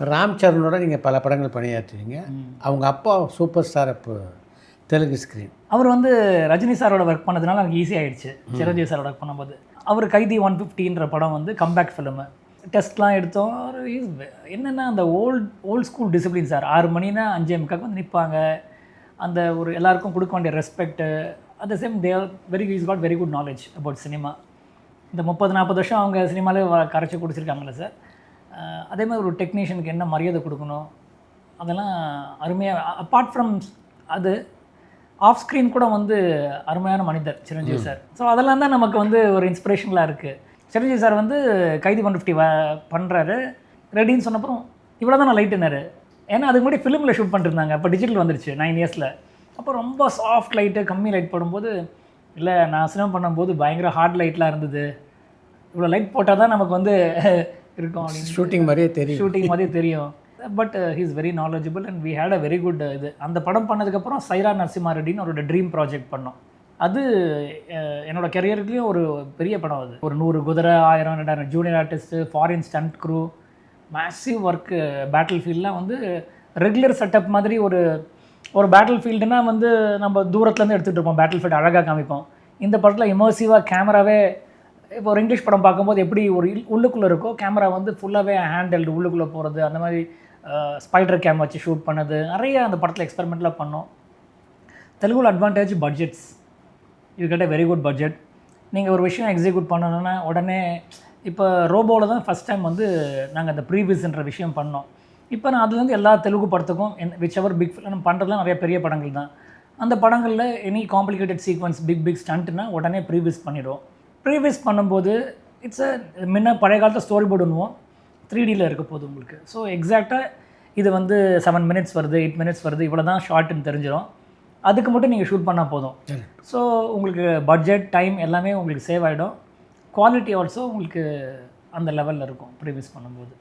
ராம் சரணோட நீங்கள் பல படங்கள் பணியாற்றுவீங்க. அவங்க அப்பா சூப்பர் ஸ்டார் அப்போ தெலுங்கு ஸ்க்ரீன். அவர் வந்து ரஜினி சாரோட ஒர்க் பண்ணதுனால எனக்கு ஈஸி ஆகிடுச்சு. சிரஞ்சீவி சாரோட ஒர்க் பண்ணும்போது அவர் கைதி 150ன்ற படம் வந்து கம்பேக் ஃபிலிமு. டெஸ்ட்லாம் எடுத்தோம். அவர் என்னென்னா அந்த ஓல்ட் ஸ்கூல் டிசிப்ளின் சார். 6 மணினா 5:45 வந்து நிற்பாங்க. அந்த ஒரு எல்லாருக்கும் கொடுக்க வேண்டிய respect. At the same they are is got very good knowledge about cinema. இந்த 30-40 வருஷம் அவங்க சினிமாலே கரைச்சி குடிச்சிருக்காங்கல்ல சார். அதே மாதிரி ஒரு டெக்னீஷியனுக்கு என்ன மரியாதை கொடுக்கணும் அதெல்லாம் அருமையாக. அப்பார்ட் ஃப்ரம் அது ஆஃப் ஸ்க்ரீன் கூட வந்து அருமையான மனிதர் சிரஞ்சீவி சார். ஸோ அதெல்லாம் தான் நமக்கு வந்து ஒரு இன்ஸ்பிரேஷனலாக இருக்குது. சிரஞ்சீவி சார் வந்து கைதி 150 பண்ணுறாரு. ரெடின்னு சொன்னப்பறம் இவ்வளோ தான் நான் லைட்டுனாரு. ஏன்னா அதுக்கு முன்னாடி ஃபிலிமில் ஷூட் பண்ணிருந்தாங்க. அப்போ டிஜிட்டல் வந்துருச்சு 9 இயர்ஸில். அப்போ ரொம்ப சாஃப்ட் லைட்டு கம்மி லைட் போடும்போது இல்லை நான் சினிமா பண்ணும்போது பயங்கர ஹார்ட் லைட்லாம் இருந்தது. இவ்வளோ லைட் போட்டால் தான் நமக்கு வந்து இருக்கும் அப்படின்னு ஷூட்டிங் மாதிரியே தெரியும். But he is very knowledgeable and we had a very good இது. அந்த படம் பண்ணதுக்கப்புறம் சைரா நரசிம்மா ரெட்டின்னு அவரோட ட்ரீம் ப்ராஜெக்ட் பண்ணோம். அது என்னோடய கெரியருக்குலேயும் ஒரு பெரிய படம். அது ஒரு 100 குதிரை 1000-2000 junior artist, foreign stunt crew, massive work. Battle ஃபீல்ட்லாம் வந்து ரெகுலர் செட்டப் மாதிரி ஒரு பேட்டில் ஃபீல்டுனா வந்து நம்ம தூரத்துலேருந்து எடுத்துகிட்டு இருப்போம். பேட்டில் ஃபீல்டு அழகாக காமிப்போம். இந்த படத்தில் இமர்சிவாக கேமராவே இப்போ ஒரு இங்கிலீஷ் படம் பார்க்கும்போது எப்படி ஒரு உள்ளுக்குள்ளே இருக்கோ, கேமரா வந்து ஃபுல்லாகவே ஹேண்டல்டு உள்ளுக்குள்ளே போகிறது, அந்த மாதிரி ஸ்பைடர் கேம் வச்சு ஷூட் பண்ணது நிறைய அந்த படத்தில் எக்ஸ்பெரிமெண்ட்லாம் பண்ணோம். தெலுங்குல advantage budgets. You get a very good budget. நீங்கள் ஒரு விஷயம் எக்ஸிக்யூட் பண்ணணுன்னா உடனே இப்போ ரோபோவில் தான் ஃபஸ்ட் டைம் வந்து நாங்கள் அந்த ப்ரீவியஸ்ன்ற விஷயம் பண்ணோம். இப்போ நான் அதுலேருந்து எல்லா தெலுங்கு படத்துக்கும் விச் எவர் பிக் நம்ம பண்ணுறதுலாம் நிறைய பெரிய படங்கள் தான். அந்த படங்களில் எனி காம்ப்ளிகேட்டட் சீக்வன்ஸ் பிக் ஸ்டண்ட்னா உடனே ப்ரீவியஸ் பண்ணிவிடுவோம். ப்ரீவியஸ் பண்ணும்போது இட்ஸ் முன்ன பழைய காலத்தில் ஸ்டோரி போர்டு பண்ணுவோம். 3Dயில் இருக்க போகுது உங்களுக்கு. ஸோ எக்ஸாக்டாக இது வந்து 7 மினிட்ஸ் வருது, 8 மினிட்ஸ் வருது, இவ்வளோ தான் ஷார்ட்டுன்னு தெரிஞ்சிடும். அதுக்கு மட்டும் நீங்கள் ஷூட் பண்ணால் போதும். ஸோ உங்களுக்கு பட்ஜெட் டைம் எல்லாமே உங்களுக்கு சேவ் ஆகிடும். குவாலிட்டி ஆல்சோ உங்களுக்கு அந்த லெவலில் இருக்கும் ப்ரீவியஸ் பண்ணும்போது.